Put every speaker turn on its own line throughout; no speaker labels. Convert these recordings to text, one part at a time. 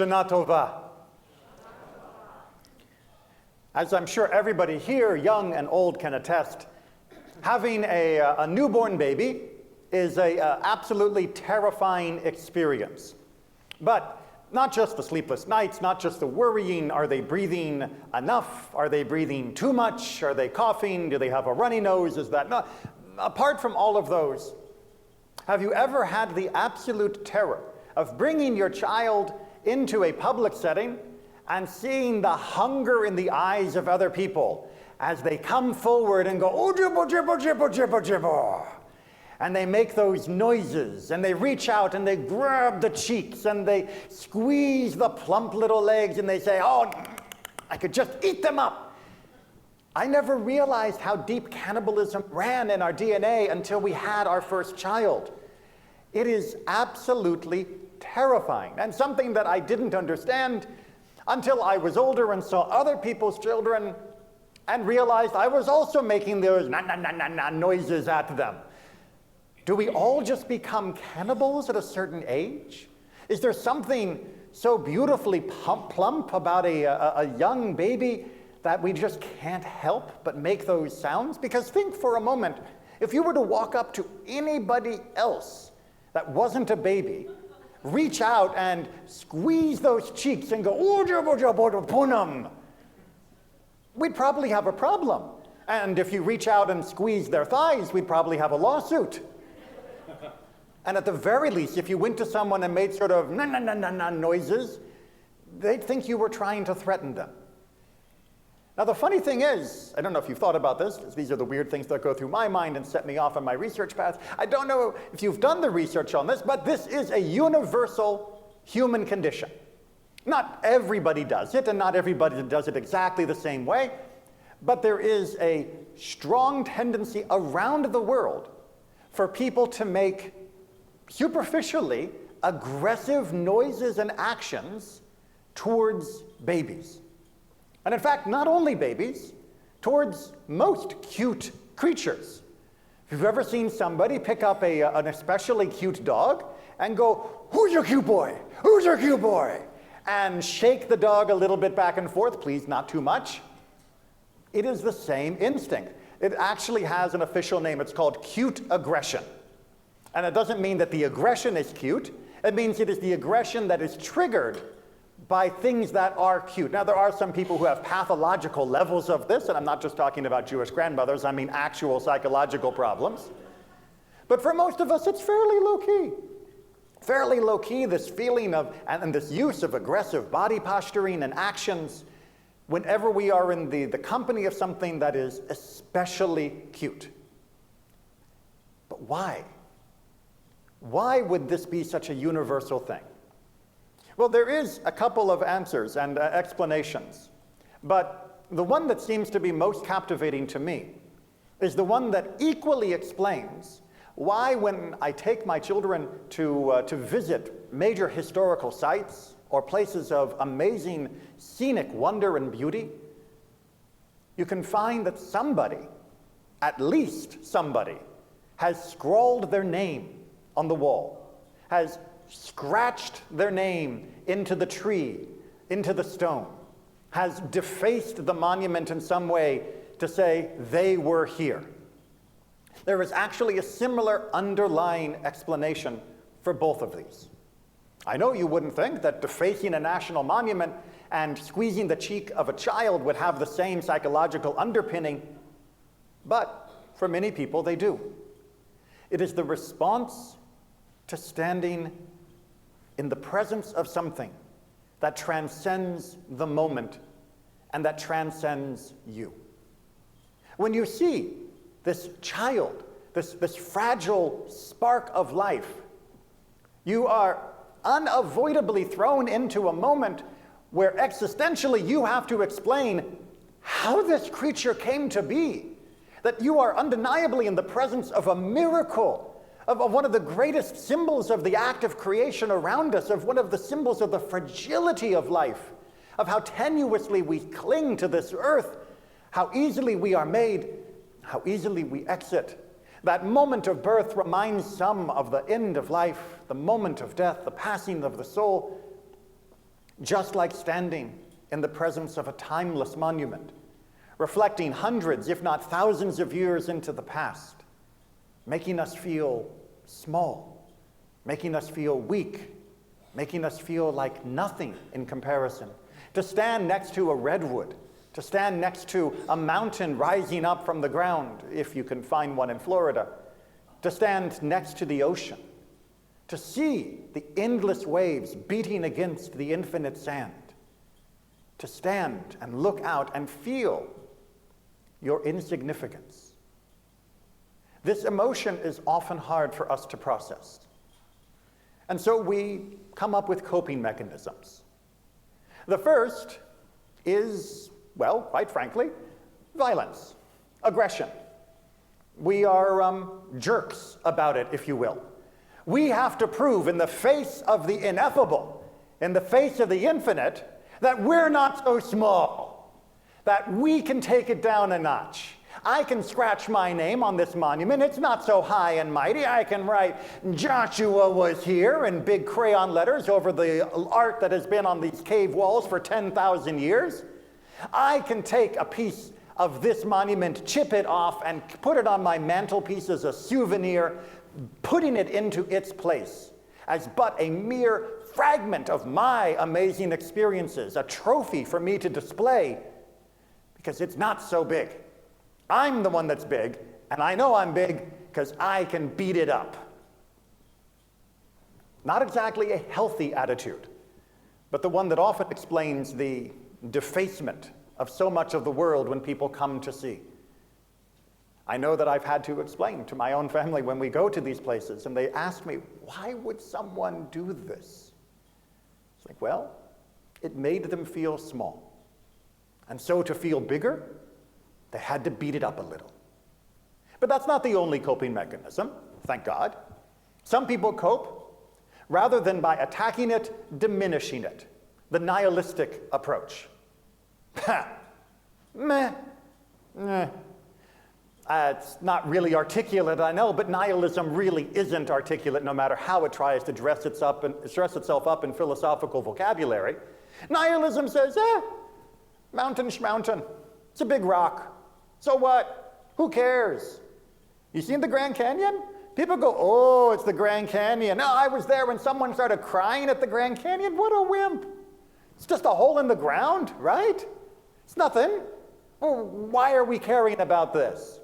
Shana Tova. As I'm sure everybody here, young and old, can attest, having a newborn baby is an absolutely terrifying experience. But not just the sleepless nights, not just the worrying, are they breathing enough? Are they breathing too much? Are they coughing? Do they have a runny nose? Is that not? Apart from all of those, have you ever had the absolute terror of bringing your child into a public setting and seeing the hunger in the eyes of other people as they come forward and go, oh, jibbo, jibbo, jibbo, jibbo, jibbo. And they make those noises, and they reach out and they grab the cheeks and they squeeze the plump little legs and they say, oh, I could just eat them up. I never realized how deep cannibalism ran in our DNA until we had our first child. It is absolutely terrifying, and something that I didn't understand until I was older and saw other people's children and realized I was also making those na-na-na-na-na noises at them. Do we all just become cannibals at a certain age? Is there something so beautifully plump about a young baby that we just can't help but make those sounds? Because think for a moment, if you were to walk up to anybody else that wasn't a baby, reach out and squeeze those cheeks and go, oh, jabba, jabba, punam, we'd probably have a problem. And if you reach out and squeeze their thighs, we'd probably have a lawsuit. And at the very least, if you went to someone and made sort of na-na-na-na-na noises, they'd think you were trying to threaten them. Now, the funny thing is, I don't know if you've thought about this, because these are the weird things that go through my mind and set me off on my research path. I don't know if you've done the research on this, but this is a universal human condition. Not everybody does it, and not everybody does it exactly the same way, but there is a strong tendency around the world for people to make superficially aggressive noises and actions towards babies. And in fact, not only babies, towards most cute creatures. If you've ever seen somebody pick up an especially cute dog and go, who's your cute boy? Who's your cute boy? And shake the dog a little bit back and forth, please, not too much. It is the same instinct. It actually has an official name. It's called cute aggression. And it doesn't mean that the aggression is cute. It means it is the aggression that is triggered by things that are cute. Now, there are some people who have pathological levels of this, and I'm not just talking about Jewish grandmothers, I mean actual psychological problems. But for most of us, it's fairly low-key. Fairly low-key, this feeling of, and this use of aggressive body posturing and actions whenever we are in the company of something that is especially cute. But why? Why would this be such a universal thing? Well, there is a couple of answers and explanations, but the one that seems to be most captivating to me is the one that equally explains why when I take my children to visit major historical sites or places of amazing scenic wonder and beauty, you can find that somebody, at least somebody, has scrawled their name on the wall, has scratched their name into the tree, into the stone, has defaced the monument in some way to say they were here. There is actually a similar underlying explanation for both of these. I know you wouldn't think that defacing a national monument and squeezing the cheek of a child would have the same psychological underpinning, but for many people they do. It is the response to standing in the presence of something that transcends the moment and that transcends you. When you see this child, this fragile spark of life, you are unavoidably thrown into a moment where existentially you have to explain how this creature came to be, that you are undeniably in the presence of a miracle, of one of the greatest symbols of the act of creation around us, of one of the symbols of the fragility of life, of how tenuously we cling to this earth, how easily we are made, how easily we exit. That moment of birth reminds some of the end of life, the moment of death, the passing of the soul. just like standing in the presence of a timeless monument, reflecting hundreds, if not thousands of years into the past, making us feel small, making us feel weak, making us feel like nothing in comparison. To stand next to a redwood, to stand next to a mountain rising up from the ground, if you can find one in Florida, to stand next to the ocean, to see the endless waves beating against the infinite sand, to stand and look out and feel your insignificance. This emotion is often hard for us to process. And so we come up with coping mechanisms. The first is, well, quite frankly, violence, aggression. We are jerks about it, if you will. We have to prove in the face of the ineffable, in the face of the infinite, that we're not so small, that we can take it down a notch. I can scratch my name on this monument. It's not so high and mighty. I can write, Joshua was here in big crayon letters over the art that has been on these cave walls for 10,000 years. I can take a piece of this monument, chip it off, and put it on my mantelpiece as a souvenir, putting it into its place as but a mere fragment of my amazing experiences, a trophy for me to display, because it's not so big. I'm the one that's big, and I know I'm big because I can beat it up. Not exactly a healthy attitude, but the one that often explains the defacement of so much of the world when people come to see. I know that I've had to explain to my own family when we go to these places, and they ask me, why would someone do this? It's like, well, it made them feel small. And so to feel bigger, they had to beat it up a little. But that's not the only coping mechanism, thank God. Some people cope rather than by attacking it, diminishing it, the nihilistic approach. Meh. It's not really articulate, I know, but nihilism really isn't articulate no matter how it tries to dress itself up in philosophical vocabulary. Nihilism says, mountain schmountain. It's a big rock. So what? Who cares? You seen the Grand Canyon? People go, oh, it's the Grand Canyon. No, I was there when someone started crying at the Grand Canyon. What a wimp. It's just a hole in the ground, right? It's nothing. Well, why are we caring about this?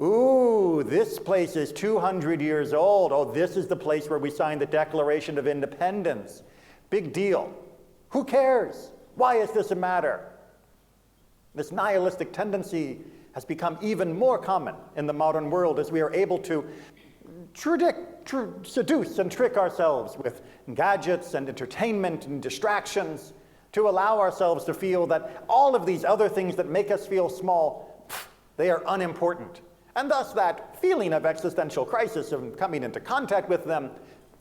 Ooh, this place is 200 years old. Oh, this is the place where we signed the Declaration of Independence. Big deal. Who cares? Why is this a matter? This nihilistic tendency has become even more common in the modern world as we are able to seduce and trick ourselves with gadgets and entertainment and distractions to allow ourselves to feel that all of these other things that make us feel small, they are unimportant. And thus that feeling of existential crisis of coming into contact with them,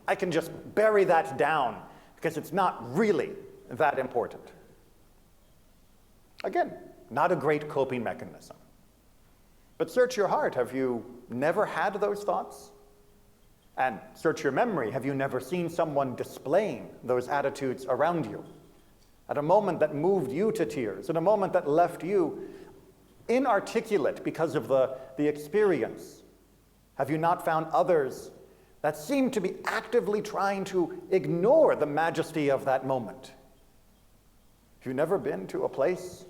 I can just bury that down because it's not really that important. Again, not a great coping mechanism. But search your heart. Have you never had those thoughts? And search your memory. Have you never seen someone displaying those attitudes around you? At a moment that moved you to tears, at a moment that left you inarticulate because of the experience, have you not found others that seem to be actively trying to ignore the majesty of that moment? Have you never been to a place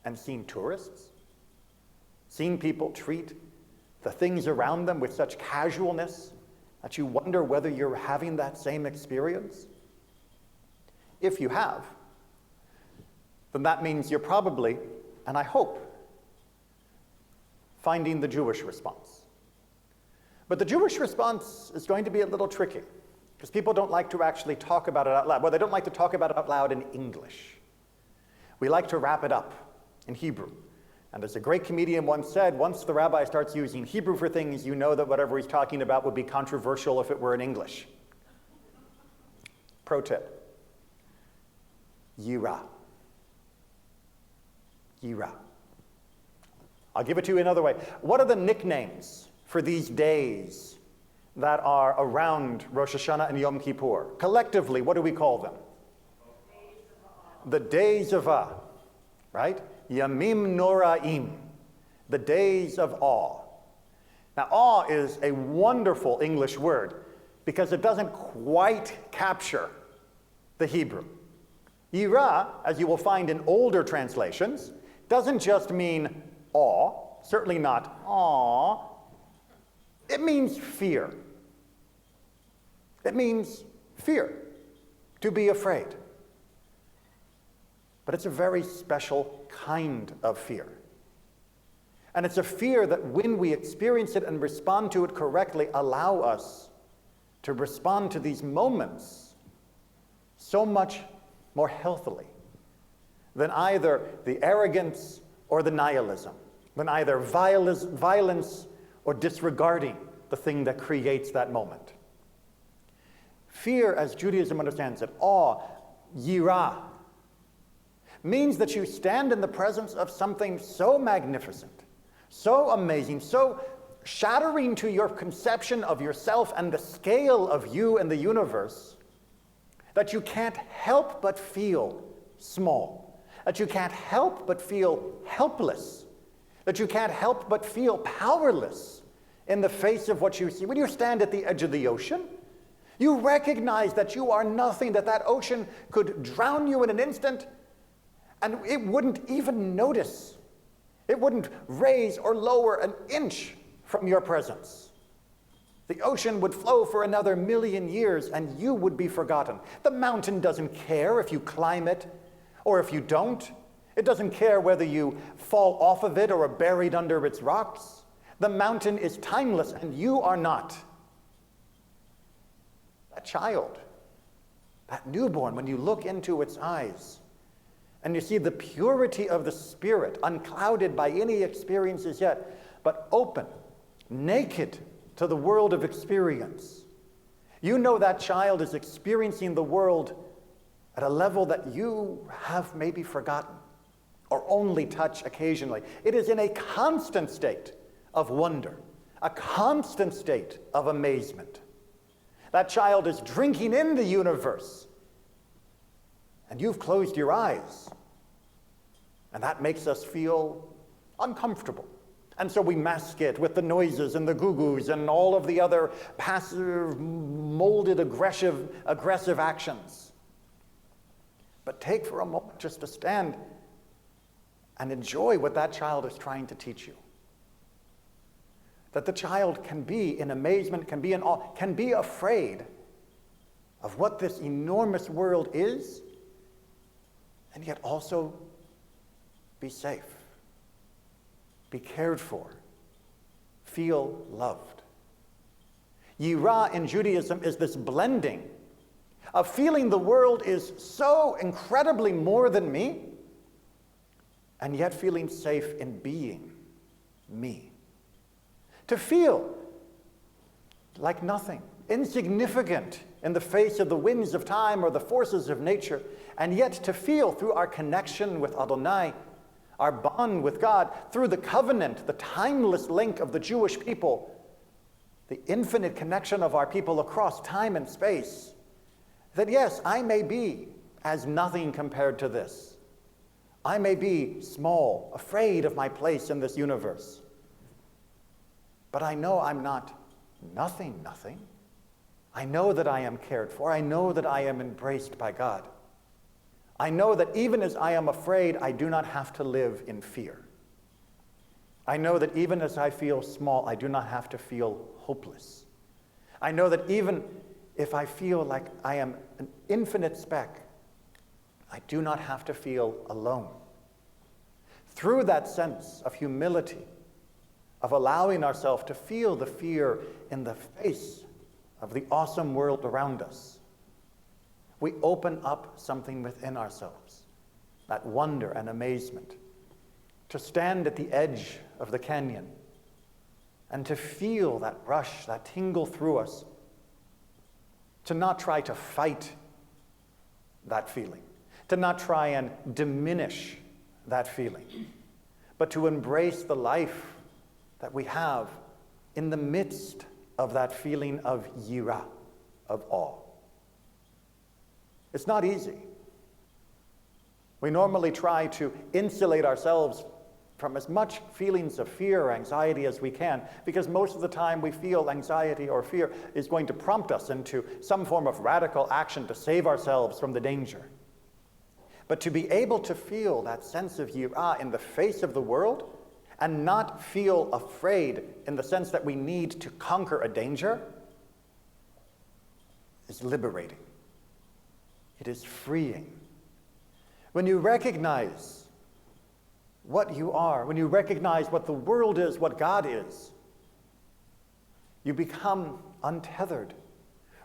and seen tourists? Seen people treat the things around them with such casualness that you wonder whether you're having that same experience? If you have, then that means you're probably, and I hope, finding the Jewish response. But the Jewish response is going to be a little tricky because people don't like to actually talk about it out loud. Well, they don't like to talk about it out loud in English. We like to wrap it up in Hebrew. And as a great comedian once said, once the rabbi starts using Hebrew for things, you know that whatever he's talking about would be controversial if it were in English. Pro tip. Yira. Yira. I'll give it to you another way. What are the nicknames for these days that are around Rosh HaShanah and Yom Kippur? Collectively, what do we call them? the days of awe, right? Yamim noraim, the days of awe. Now, awe is a wonderful English word because it doesn't quite capture the Hebrew. Yira, as you will find in older translations, doesn't just mean awe, certainly not awe. It means fear. It means fear, to be afraid. But it's a very special kind of fear. And it's a fear that when we experience it and respond to it correctly, allow us to respond to these moments so much more healthily than either the arrogance or the nihilism, than either violence or disregarding the thing that creates that moment. Fear, as Judaism understands it, awe, yirah, means that you stand in the presence of something so magnificent, so amazing, so shattering to your conception of yourself and the scale of you and the universe, that you can't help but feel small, that you can't help but feel helpless, that you can't help but feel powerless in the face of what you see. When you stand at the edge of the ocean, you recognize that you are nothing, that that ocean could drown you in an instant, and it wouldn't even notice. It wouldn't raise or lower an inch from your presence. The ocean would flow for another 1,000,000 years, and you would be forgotten. The mountain doesn't care if you climb it or if you don't. It doesn't care whether you fall off of it or are buried under its rocks. The mountain is timeless, and you are not. That child, that newborn, when you look into its eyes and you see the purity of the spirit, unclouded by any experiences yet, but open, naked to the world of experience, you know that child is experiencing the world at a level that you have maybe forgotten or only touch occasionally. It is in a constant state of wonder, a constant state of amazement. That child is drinking in the universe, and you've closed your eyes. And that makes us feel uncomfortable. And so we mask it with the noises and the goo-goos and all of the other passive, molded, aggressive actions. But take for a moment just to stand and enjoy what that child is trying to teach you. That the child can be in amazement, can be in awe, can be afraid of what this enormous world is, and yet also be safe, be cared for, feel loved. Yirah in Judaism is this blending of feeling the world is so incredibly more than me, and yet feeling safe in being me. To feel like nothing, insignificant in the face of the winds of time or the forces of nature, and yet to feel through our connection with Adonai, our bond with God, through the covenant, the timeless link of the Jewish people, the infinite connection of our people across time and space, that yes, I may be as nothing compared to this. I may be small, afraid of my place in this universe. But I know I'm not nothing. I know that I am cared for. I know that I am embraced by God. I know that even as I am afraid, I do not have to live in fear. I know that even as I feel small, I do not have to feel hopeless. I know that even if I feel like I am an infinite speck, I do not have to feel alone. Through that sense of humility, of allowing ourselves to feel the fear in the face of the awesome world around us, we open up something within ourselves, that wonder and amazement, to stand at the edge of the canyon and to feel that rush, that tingle through us, to not try to fight that feeling, to not try and diminish that feeling, but to embrace the life that we have in the midst of that feeling of yirah, of awe. It's not easy. We normally try to insulate ourselves from as much feelings of fear or anxiety as we can, because most of the time we feel anxiety or fear is going to prompt us into some form of radical action to save ourselves from the danger. But to be able to feel that sense of yirah in the face of the world and not feel afraid in the sense that we need to conquer a danger is liberating. It is freeing. When you recognize what you are, when you recognize what the world is, what God is, you become untethered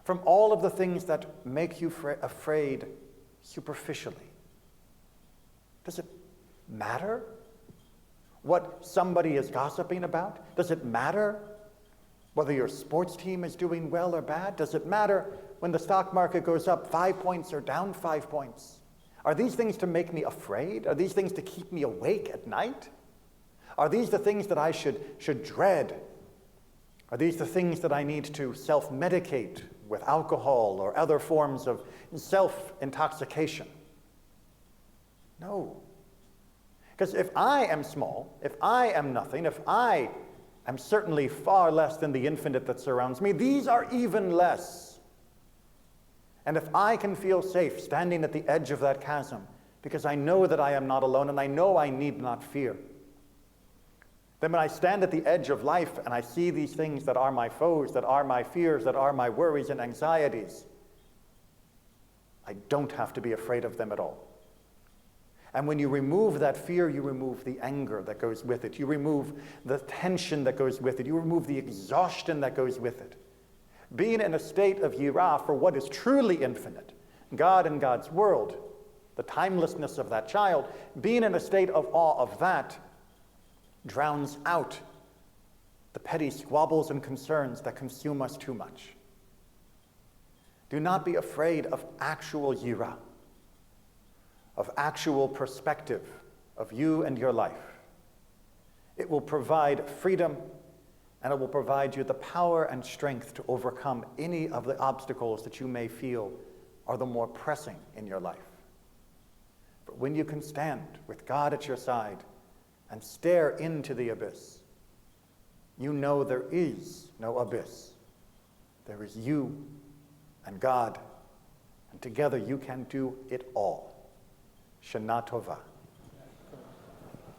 from all of the things that make you afraid superficially. Does it matter what somebody is gossiping about? Does it matter whether your sports team is doing well or bad? Does it matter when the stock market goes up 5 points or down 5 points? Are these things to make me afraid? Are these things to keep me awake at night? Are these the things that I should dread? Are these the things that I need to self-medicate with alcohol or other forms of self-intoxication? No. Because if I am small, if I am nothing, if I am certainly far less than the infinite that surrounds me, these are even less. And if I can feel safe standing at the edge of that chasm, because I know that I am not alone and I know I need not fear, then when I stand at the edge of life and I see these things that are my foes, that are my fears, that are my worries and anxieties, I don't have to be afraid of them at all. And when you remove that fear, you remove the anger that goes with it. You remove the tension that goes with it. You remove the exhaustion that goes with it. Being in a state of yirah for what is truly infinite, God and God's world, the timelessness of that child, being in a state of awe of that drowns out the petty squabbles and concerns that consume us too much. Do not be afraid of actual yirah, of actual perspective of you and your life. It will provide freedom, and it will provide you the power and strength to overcome any of the obstacles that you may feel are the more pressing in your life. But when you can stand with God at your side and stare into the abyss, you know there is no abyss. There is you and God, and together you can do it all. Shana Tova.